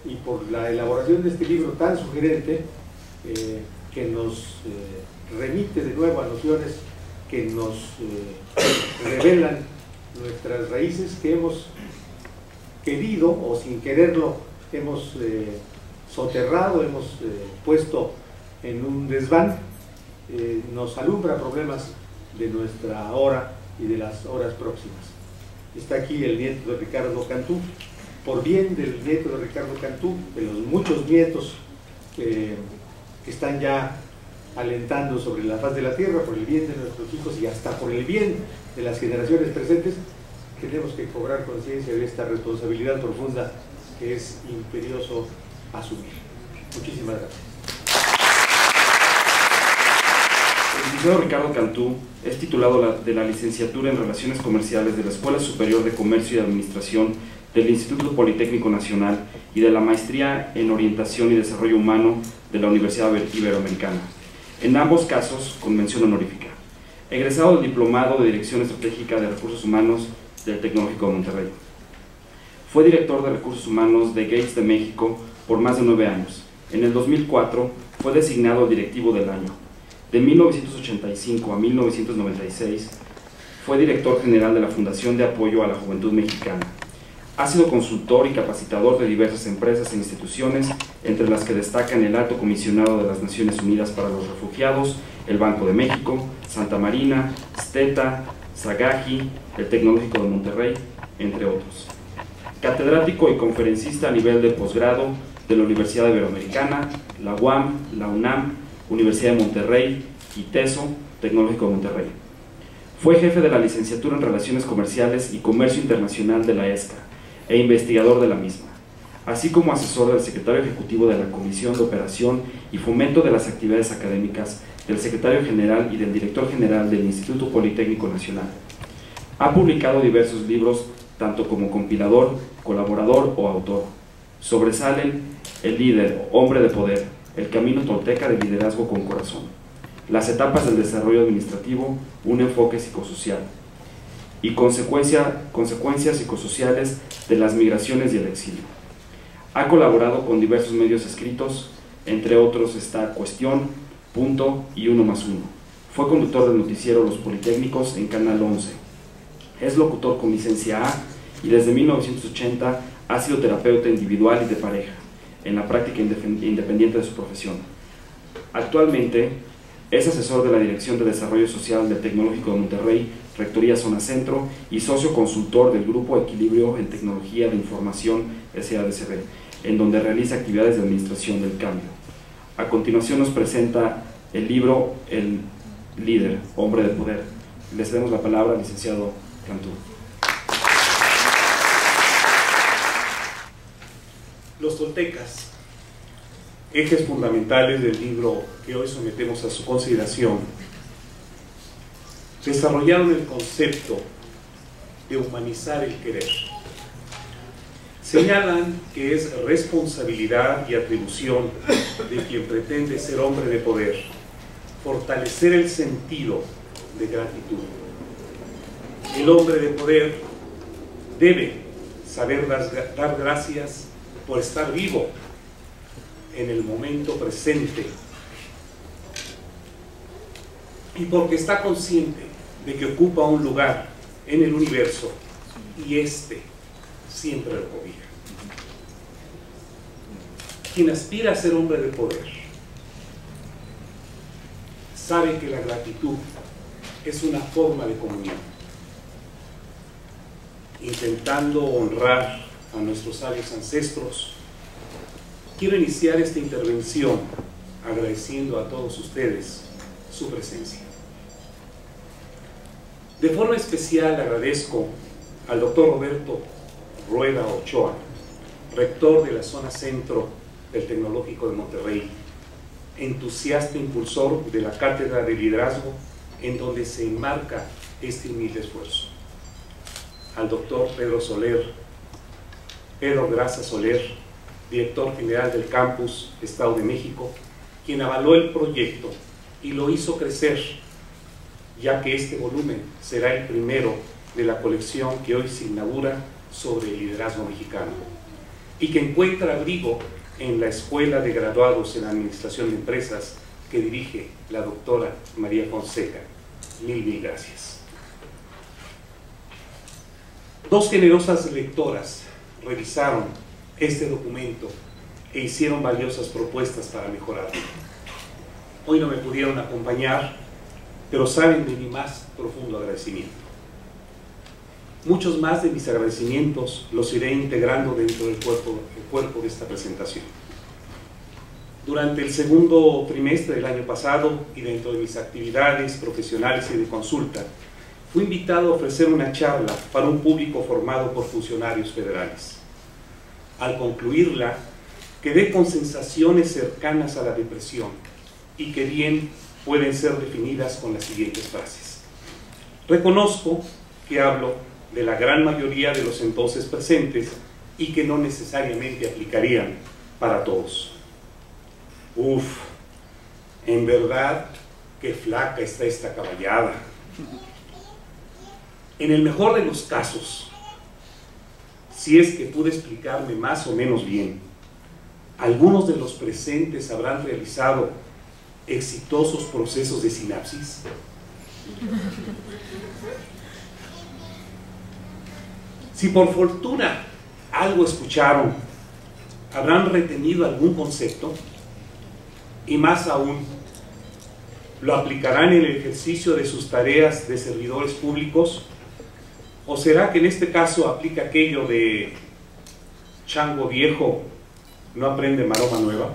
y por la elaboración de este libro tan sugerente, que nos remite de nuevo a nociones que nos revelan nuestras raíces, que hemos querido o sin quererlo hemos soterrado, hemos puesto en un desván, nos alumbra problemas de nuestra hora y de las horas próximas. Está aquí el nieto de Ricardo Cantú. Por bien del nieto de Ricardo Cantú, de los muchos nietos que están ya alentando sobre la faz de la tierra, por el bien de nuestros hijos y hasta por el bien de las generaciones presentes, tenemos que cobrar conciencia de esta responsabilidad profunda que es imperioso asumir. Muchísimas gracias. El licenciado Ricardo Cantú es titulado de la licenciatura en Relaciones Comerciales de la Escuela Superior de Comercio y Administración del Instituto Politécnico Nacional y de la Maestría en Orientación y Desarrollo Humano de la Universidad Iberoamericana, en ambos casos con mención honorífica. Egresado del Diplomado de Dirección Estratégica de Recursos Humanos del Tecnológico de Monterrey. Fue director de Recursos Humanos de Gates de México por más de 9 años. En el 2004 fue designado directivo del año. De 1985 a 1996 fue director general de la Fundación de Apoyo a la Juventud Mexicana. Ha sido consultor y capacitador de diversas empresas e instituciones, entre las que destacan el Alto Comisionado de las Naciones Unidas para los Refugiados, el Banco de México, Santa Marina, Steta, Sagaji, el Tecnológico de Monterrey, entre otros. Catedrático y conferencista a nivel de posgrado de la Universidad Iberoamericana, la UAM, la UNAM, Universidad de Monterrey, ITESO, Tecnológico de Monterrey. Fue jefe de la licenciatura en Relaciones Comerciales y Comercio Internacional de la ESCA e investigador de la misma, así como asesor del secretario ejecutivo de la Comisión de Operación y Fomento de las Actividades Académicas, del secretario general y del director general del Instituto Politécnico Nacional. Ha publicado diversos libros, tanto como compilador, colaborador o autor. Sobresalen El líder, hombre de poder, el camino tolteca del liderazgo con corazón, las etapas del desarrollo administrativo, un enfoque psicosocial, y consecuencias psicosociales de las migraciones y el exilio. Ha colaborado con diversos medios escritos, entre otros está Cuestión, Punto y 1+1. Fue conductor del noticiero Los Politécnicos en Canal 11. Es locutor con licencia A y desde 1980 ha sido terapeuta individual y de pareja, en la práctica independiente de su profesión. Actualmente es asesor de la Dirección de Desarrollo Social del Tecnológico de Monterrey, Rectoría Zona Centro, y socio consultor del Grupo Equilibrio en Tecnología de Información SADCB, en donde realiza actividades de administración del cambio. A continuación nos presenta el libro El líder, hombre de poder. Les damos la palabra al licenciado Cantú. Los toltecas, ejes fundamentales del libro que hoy sometemos a su consideración, desarrollaron el concepto de humanizar el querer. Señalan que es responsabilidad y atribución de quien pretende ser hombre de poder fortalecer el sentido de gratitud. El hombre de poder debe saber dar gracias por estar vivo en el momento presente y porque está consciente de que ocupa un lugar en el universo y éste siempre lo cobija. Quien aspira a ser hombre de poder sabe que la gratitud es una forma de comunión. Intentando honrar a nuestros sabios ancestros, quiero iniciar esta intervención agradeciendo a todos ustedes su presencia. De forma especial agradezco al doctor Roberto Rueda Ochoa, rector de la zona centro del Tecnológico de Monterrey, entusiasta impulsor de la Cátedra de Liderazgo en donde se enmarca este humilde esfuerzo. Al doctor Pedro Graza Soler, director general del Campus Estado de México, quien avaló el proyecto y lo hizo crecer, ya que este volumen será el primero de la colección que hoy se inaugura sobre el liderazgo mexicano y que encuentra abrigo en la Escuela de Graduados en Administración de Empresas que dirige la doctora María Fonseca. Mil gracias. Dos generosas lectoras revisaron este documento e hicieron valiosas propuestas para mejorarlo. Hoy no me pudieron acompañar, pero saben de mi más profundo agradecimiento. Muchos más de mis agradecimientos los iré integrando dentro del cuerpo de esta presentación. Durante el segundo trimestre del año pasado y dentro de mis actividades profesionales y de consulta, fui invitado a ofrecer una charla para un público formado por funcionarios federales. Al concluirla, quedé con sensaciones cercanas a la depresión y que bien pueden ser definidas con las siguientes frases. Reconozco que hablo de la gran mayoría de los entonces presentes y que no necesariamente aplicarían para todos. Uf, en verdad, qué flaca está esta caballada. En el mejor de los casos, si es que pude explicarme más o menos bien, algunos de los presentes habrán realizado exitosos procesos de sinapsis. Si por fortuna algo escucharon, habrán retenido algún concepto y más aún, lo aplicarán en el ejercicio de sus tareas de servidores públicos. ¿O será que en este caso aplica aquello de chango viejo no aprende maroma nueva?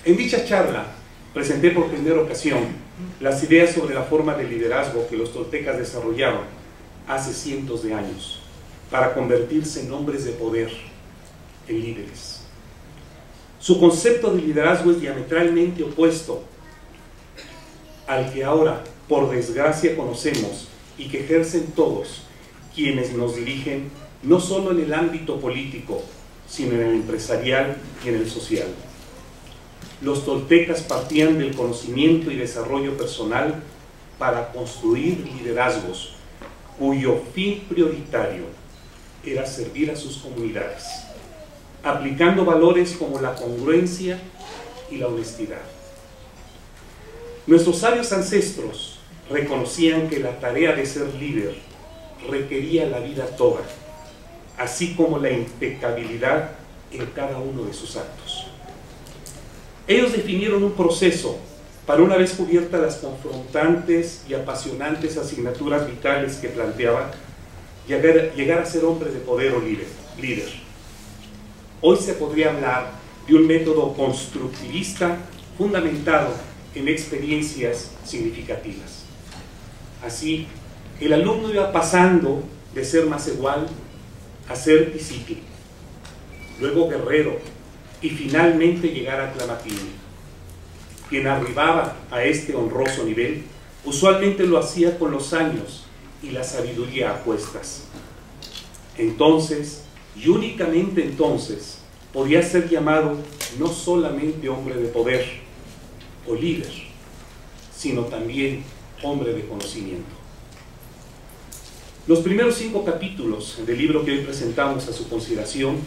En dicha charla presenté por primera ocasión las ideas sobre la forma de liderazgo que los toltecas desarrollaron hace cientos de años para convertirse en hombres de poder, en líderes. Su concepto de liderazgo es diametralmente opuesto al que ahora, por desgracia, conocemos y que ejercen todos quienes nos dirigen, no solo en el ámbito político, sino en el empresarial y en el social. Los toltecas partían del conocimiento y desarrollo personal para construir liderazgos cuyo fin prioritario era servir a sus comunidades, aplicando valores como la congruencia y la honestidad. Nuestros sabios ancestros reconocían que la tarea de ser líder requería la vida toda, así como la impecabilidad en cada uno de sus actos. Ellos definieron un proceso para, una vez cubiertas las confrontantes y apasionantes asignaturas vitales que planteaba, llegar a ser hombre de poder o líder. Hoy se podría hablar de un método constructivista fundamentado en experiencias significativas. Así, el alumno iba pasando de ser más igual a ser discípulo, luego guerrero y finalmente llegar a Tlamatini. Quien arribaba a este honroso nivel usualmente lo hacía con los años y la sabiduría a cuestas. Entonces, y únicamente entonces, podía ser llamado no solamente hombre de poder o líder, sino también hombre de conocimiento. Los primeros 5 capítulos del libro que hoy presentamos a su consideración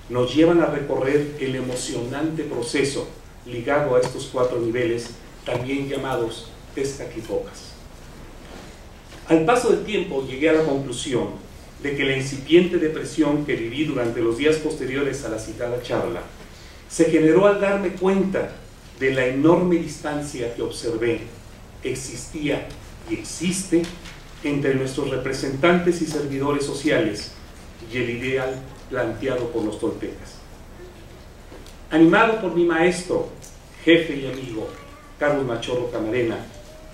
nos llevan a recorrer el emocionante proceso ligado a estos 4 niveles, también llamados Tezcatlipocas. Al paso del tiempo llegué a la conclusión de que la incipiente depresión que viví durante los días posteriores a la citada charla se generó al darme cuenta de la enorme distancia que observé, existía y existe entre nuestros representantes y servidores sociales y el ideal planteado por los toltecas. Animado por mi maestro, jefe y amigo, Carlos Machorro Camarena,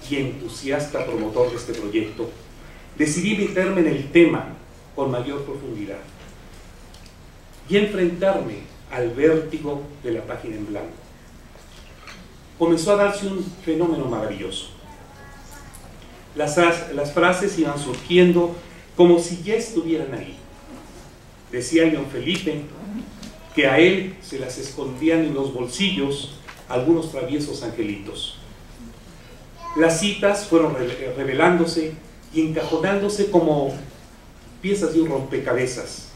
y entusiasta promotor de este proyecto, decidí meterme en el tema con mayor profundidad y enfrentarme al vértigo de la página en blanco. Comenzó a darse un fenómeno maravilloso. Las frases iban surgiendo como si ya estuvieran ahí. Decía León Felipe que a él se las escondían en los bolsillos algunos traviesos angelitos. Las citas fueron revelándose y encajonándose como piezas de un rompecabezas.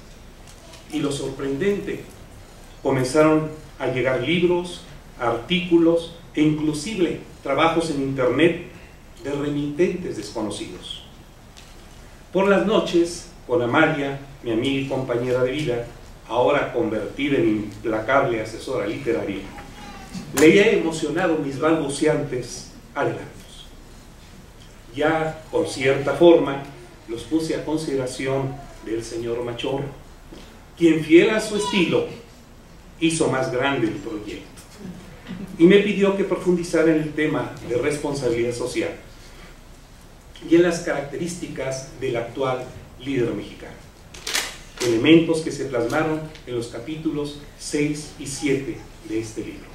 Y lo sorprendente, comenzaron a llegar libros, artículos e inclusive trabajos en internet de remitentes desconocidos. Por las noches, con Amalia, mi amiga y compañera de vida, ahora convertida en implacable asesora literaria, leía emocionado mis balbuceantes adelantos. Ya con cierta forma los puse a consideración del señor Machorro, quien, fiel a su estilo, hizo más grande el proyecto y me pidió que profundizara en el tema de responsabilidad social y en las características del actual líder mexicano, elementos que se plasmaron en los capítulos 6 y 7 de este libro.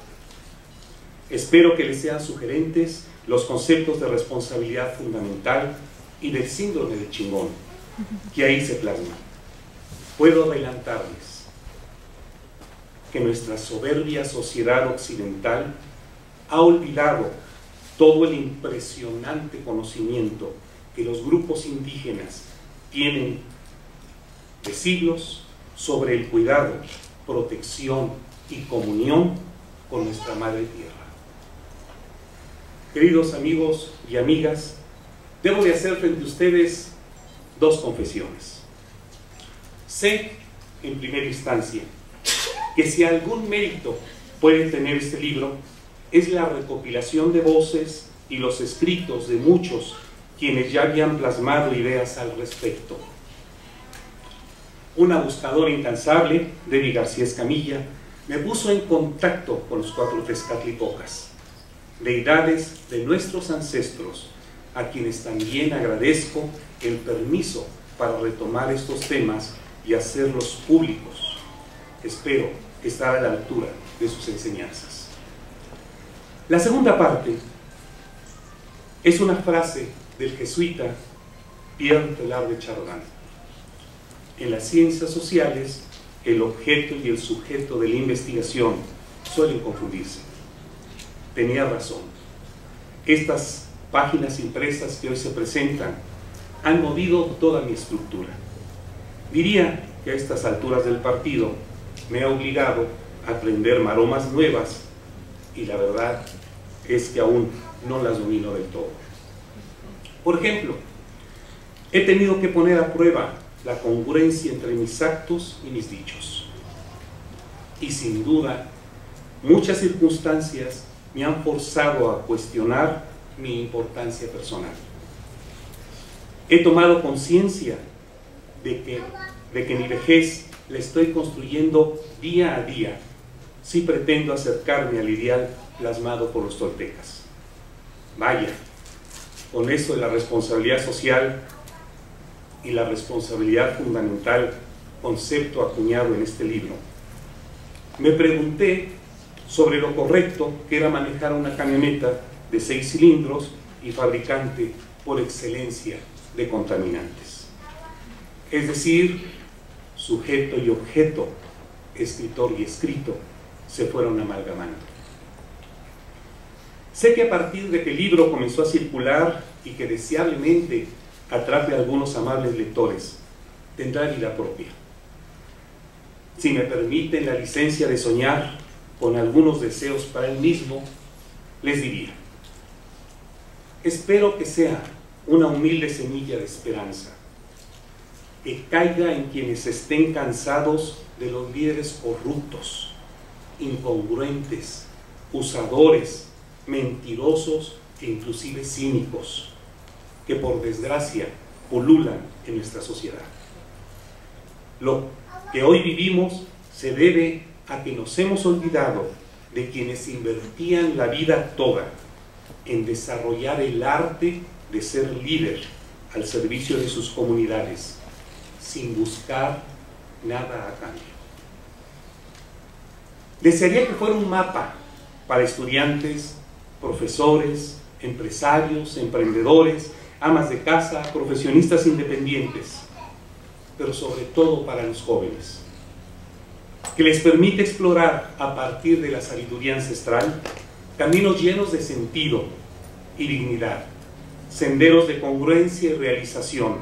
Espero que les sean sugerentes los conceptos de responsabilidad fundamental y del síndrome de chingón que ahí se plasman. Puedo adelantarles que nuestra soberbia sociedad occidental ha olvidado todo el impresionante conocimiento que los grupos indígenas tienen de siglos sobre el cuidado, protección y comunión con nuestra madre tierra. Queridos amigos y amigas, debo de hacer frente a ustedes 2 confesiones. Sé, en primera instancia, que si algún mérito puede tener este libro, es la recopilación de voces y los escritos de muchos quienes ya habían plasmado ideas al respecto. Una buscadora incansable, Debbie García Escamilla, me puso en contacto con los 4 Tezcatlipocas, deidades de nuestros ancestros, a quienes también agradezco el permiso para retomar estos temas y hacerlos públicos. Espero estar a la altura de sus enseñanzas. La segunda parte es una frase del jesuita Pierre Teilhard de Chardin. En las ciencias sociales, el objeto y el sujeto de la investigación suelen confundirse. Tenía razón. Estas páginas impresas que hoy se presentan han movido toda mi estructura. Diría que a estas alturas del partido me ha obligado a aprender maromas nuevas y la verdad es que aún no las domino del todo. Por ejemplo, he tenido que poner a prueba la congruencia entre mis actos y mis dichos. Y sin duda, muchas circunstancias me han forzado a cuestionar mi importancia personal. He tomado conciencia de que mi vejez la estoy construyendo día a día si pretendo acercarme al ideal plasmado por los toltecas. Vaya, con eso de la responsabilidad social y la responsabilidad fundamental, concepto acuñado en este libro, me pregunté sobre lo correcto que era manejar una camioneta de 6 cilindros y fabricante por excelencia de contaminantes. Es decir, sujeto y objeto, escritor y escrito, se fueron amalgamando. Sé que a partir de que el libro comenzó a circular y que deseablemente atrape a algunos amables lectores, tendrá vida propia. Si me permiten la licencia de soñar con algunos deseos para él mismo, les diría: espero que sea una humilde semilla de esperanza, que caiga en quienes estén cansados de los líderes corruptos, incongruentes, usadores, mentirosos e inclusive cínicos, que por desgracia pululan en nuestra sociedad. Lo que hoy vivimos se debe a que nos hemos olvidado de quienes invertían la vida toda en desarrollar el arte de ser líder al servicio de sus comunidades, sin buscar nada a cambio. Desearía que fuera un mapa para estudiantes, profesores, empresarios, emprendedores, amas de casa, profesionistas independientes, pero sobre todo para los jóvenes, que les permite explorar a partir de la sabiduría ancestral caminos llenos de sentido y dignidad, senderos de congruencia y realización,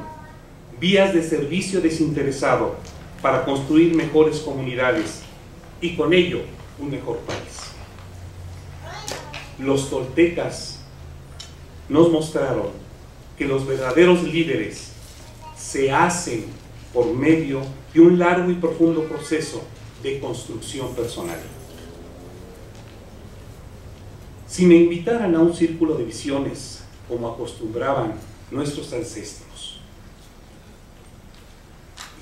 vías de servicio desinteresado para construir mejores comunidades y con ello un mejor país. Los toltecas nos mostraron que los verdaderos líderes se hacen por medio de un largo y profundo proceso de construcción personal. Si me invitaran a un círculo de visiones, como acostumbraban nuestros ancestros,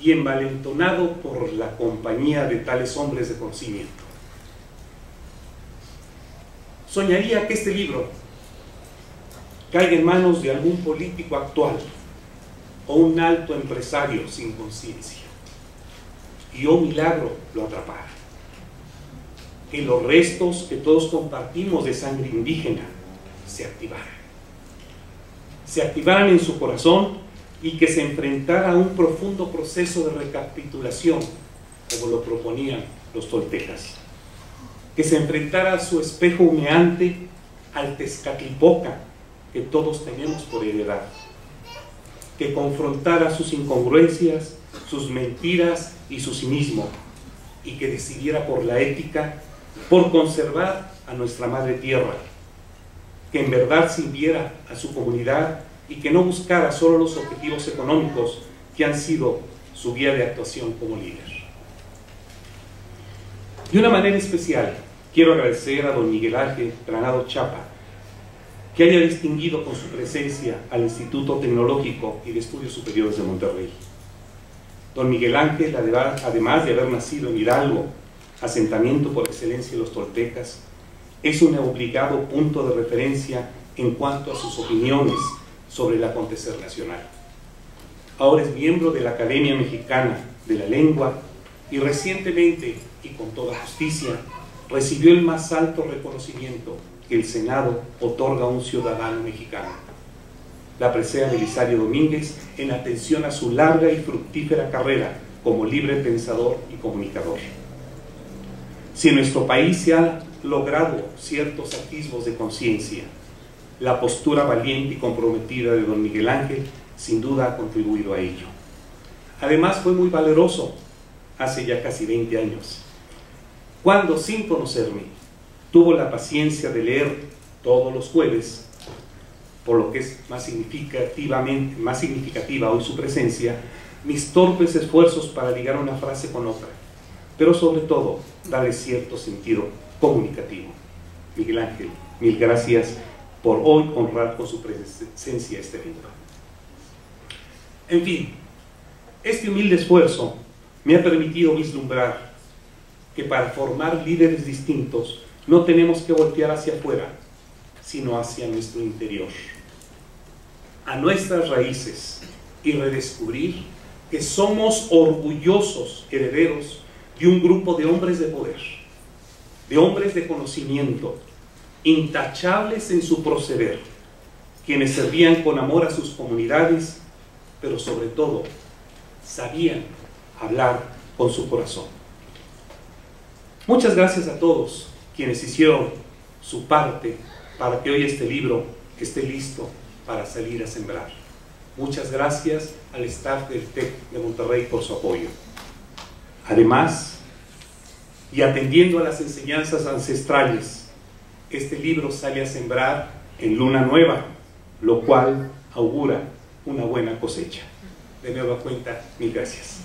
y envalentonado por la compañía de tales hombres de conocimiento, soñaría que este libro caiga en manos de algún político actual o un alto empresario sin conciencia, y oh milagro lo atrapara. Que los restos que todos compartimos de sangre indígena se activaran en su corazón y que se enfrentara a un profundo proceso de recapitulación, como lo proponían los toltecas. Que se enfrentara a su espejo humeante, al Tezcatlipoca que todos tenemos por heredad. Que confrontara sus incongruencias, sus mentiras y su cinismo, y que decidiera por la ética, por conservar a nuestra madre tierra, que en verdad sirviera a su comunidad y que no buscara solo los objetivos económicos que han sido su vía de actuación como líder. De una manera especial, quiero agradecer a don Miguel Ángel Granado Chapa, que haya distinguido con su presencia al Instituto Tecnológico y de Estudios Superiores de Monterrey. Don Miguel Ángel, además de haber nacido en Hidalgo, asentamiento por excelencia de los toltecas, es un obligado punto de referencia en cuanto a sus opiniones sobre el acontecer nacional. Ahora es miembro de la Academia Mexicana de la Lengua y recientemente, y con toda justicia, recibió el más alto reconocimiento que el Senado otorga a un ciudadano mexicano: la presea Belisario Domínguez, en atención a su larga y fructífera carrera como libre pensador y comunicador. Si en nuestro país se han logrado ciertos atisbos de conciencia, la postura valiente y comprometida de don Miguel Ángel sin duda ha contribuido a ello. Además, fue muy valeroso hace ya casi 20 años, cuando, sin conocerme, tuvo la paciencia de leer todos los jueves, por lo que es más significativa hoy su presencia, mis torpes esfuerzos para ligar una frase con otra, pero sobre todo darle cierto sentido comunicativo. Miguel Ángel, mil gracias por hoy honrar con su presencia este evento. En fin, este humilde esfuerzo me ha permitido vislumbrar que para formar líderes distintos no tenemos que voltear hacia afuera, sino hacia nuestro interior, a nuestras raíces, y redescubrir que somos orgullosos herederos de un grupo de hombres de poder, de hombres de conocimiento, intachables en su proceder, quienes servían con amor a sus comunidades, pero sobre todo sabían hablar con su corazón. Muchas gracias a todos quienes hicieron su parte para que hoy este libro esté listo para salir a sembrar. Muchas gracias al staff del TEC de Monterrey por su apoyo. Además, y atendiendo a las enseñanzas ancestrales, este libro sale a sembrar en luna nueva, lo cual augura una buena cosecha. De nueva cuenta, mil gracias.